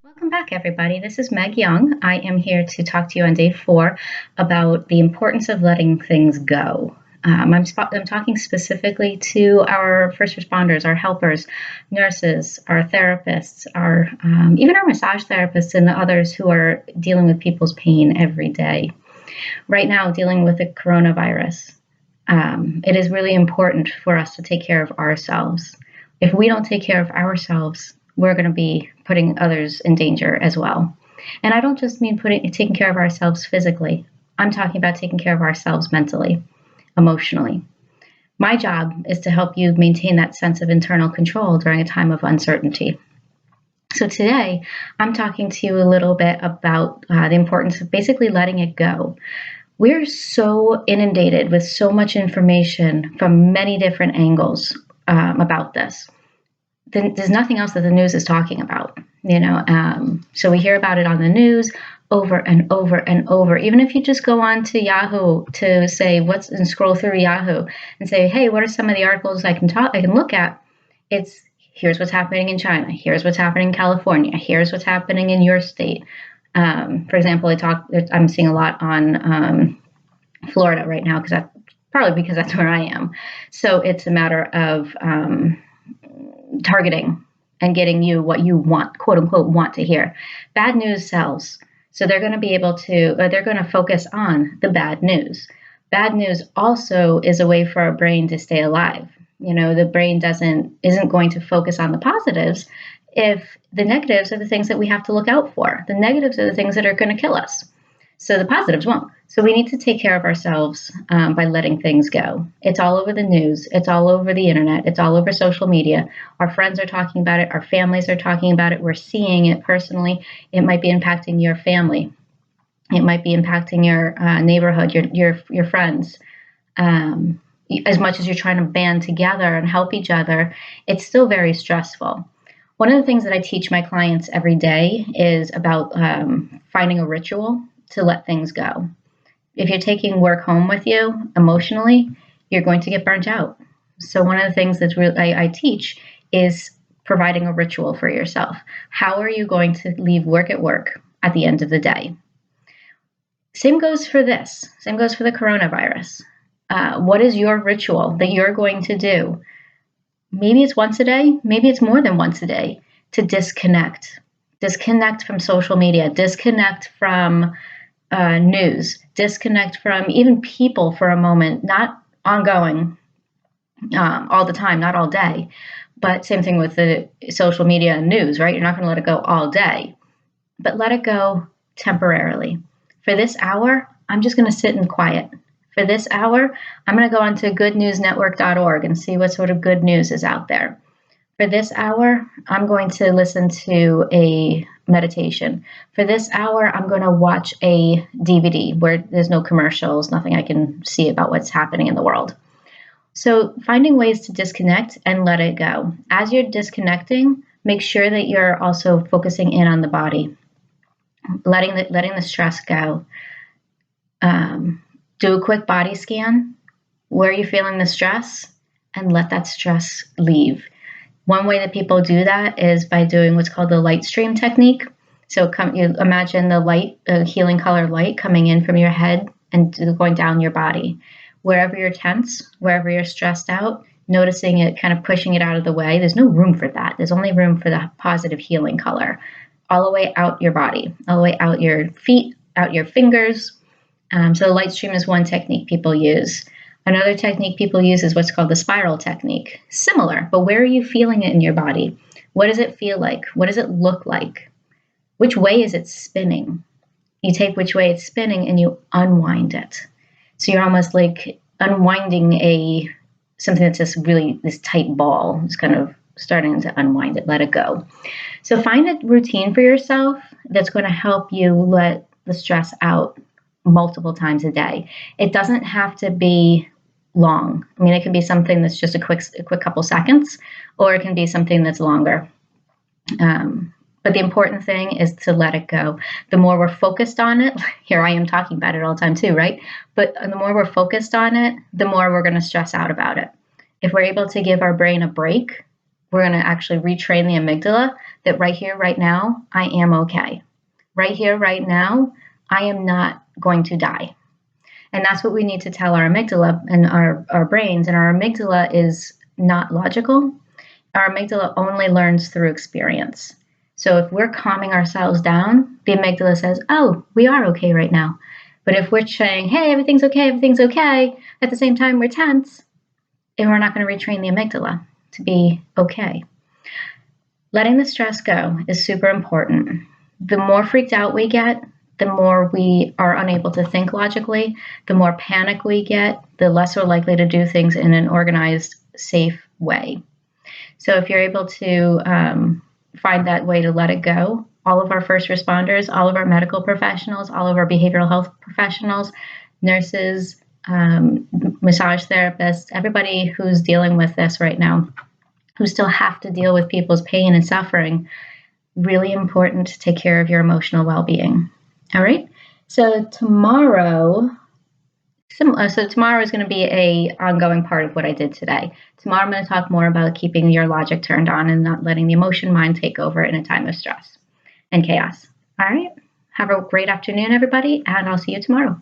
Welcome back, everybody. This is Meg Young. I am here to talk to you on day 4 about the importance of letting things go. I'm talking specifically to our first responders, our helpers, nurses, our therapists, our even our massage therapists, and others who are dealing with people's pain every day. Right now, dealing with the coronavirus, it is really important for us to take care of ourselves. If we don't take care of ourselves, we're going to be putting others in danger as well. And I don't just mean taking care of ourselves physically. I'm talking about taking care of ourselves mentally, emotionally. My job is to help you maintain that sense of internal control during a time of uncertainty. So today, I'm talking to you a little bit about the importance of basically letting it go. We're so inundated with so much information from many different angles about this. There's nothing else that the news is talking about, so we hear about it on the news over and over and over. Even if you just go on to Yahoo to say and scroll through Yahoo and say, hey, what are some of the articles I can look at? It's here's what's happening in China, here's what's happening in California, here's what's happening in your state. For example, I'm seeing a lot on Florida right now because that's where I am. So it's a matter of targeting and getting you what you want, quote unquote, want to hear. Bad news sells. So they're going to focus on the bad news. Bad news also is a way for our brain to stay alive. The brain isn't going to focus on the positives if the negatives are the things that we have to look out for. The negatives are the things that are going to kill us. So the positives won't. So we need to take care of ourselves by letting things go. It's all over the news. It's all over the internet. It's all over social media. Our friends are talking about it. Our families are talking about it. We're seeing it personally. It might be impacting your family. It might be impacting your neighborhood, your friends. As much as you're trying to band together and help each other, it's still very stressful. One of the things that I teach my clients every day is about finding a ritual to let things go. If you're taking work home with you emotionally, you're going to get burnt out. So one of the things that I teach is providing a ritual for yourself. How are you going to leave work at the end of the day? Same goes for this. Same goes for the coronavirus. What is your ritual that you're going to do? Maybe it's once a day. Maybe it's more than once a day to disconnect. Disconnect from social media. Disconnect from news, disconnect from even people for a moment, not ongoing all the time, not all day, but same thing with the social media and news, right? You're not going to let it go all day, but let it go temporarily. For this hour, I'm just going to sit in quiet. For this hour, I'm going to go onto goodnewsnetwork.org and see what sort of good news is out there. For this hour, I'm going to listen to a meditation. For this hour, I'm going to watch a DVD where there's no commercials, nothing I can see about what's happening in the world. So finding ways to disconnect and let it go. As you're disconnecting, make sure that you're also focusing in on the body, letting the stress go. Do a quick body scan. Where are you feeling the stress? And let that stress leave. One way that people do that is by doing what's called the light stream technique. So you imagine the light, healing color light coming in from your head and going down your body. Wherever you're tense, wherever you're stressed out, noticing it, kind of pushing it out of the way. There's no room for that. There's only room for the positive healing color. All the way out your body, all the way out your feet, out your fingers. So the light stream is one technique people use. Another technique people use is what's called the spiral technique. Similar, but where are you feeling it in your body? What does it feel like? What does it look like? Which way is it spinning? You take which way it's spinning and you unwind it. So you're almost like unwinding something that's just really this tight ball. It's kind of starting to unwind it, let it go. So find a routine for yourself that's going to help you let the stress out multiple times a day. It doesn't have to be long. I mean, it can be something that's just a quick couple seconds, or it can be something that's longer. But the important thing is to let it go. The more we're focused on it, here I am talking about it all the time too, right? But the more we're focused on it, the more we're going to stress out about it. If we're able to give our brain a break, we're going to actually retrain the amygdala that right here, right now, I am okay. Right here, right now, I am not going to die. And that's what we need to tell our amygdala and our brains. And our amygdala is not logical. Our amygdala only learns through experience. So if we're calming ourselves down, the amygdala says, oh, we are okay right now. But if we're saying, hey, everything's okay, at the same time we're tense, and we're not going to retrain the amygdala to be okay. Letting the stress go is super important. The more freaked out we get, the more we are unable to think logically, the more panic we get, the less we're likely to do things in an organized, safe way. So if you're able to find that way to let it go, all of our first responders, all of our medical professionals, all of our behavioral health professionals, nurses, massage therapists, everybody who's dealing with this right now, who still have to deal with people's pain and suffering, really important to take care of your emotional well-being. All right. So tomorrow is going to be a ongoing part of what I did today. Tomorrow I'm going to talk more about keeping your logic turned on and not letting the emotion mind take over in a time of stress and chaos. All right. Have a great afternoon, everybody, and I'll see you tomorrow.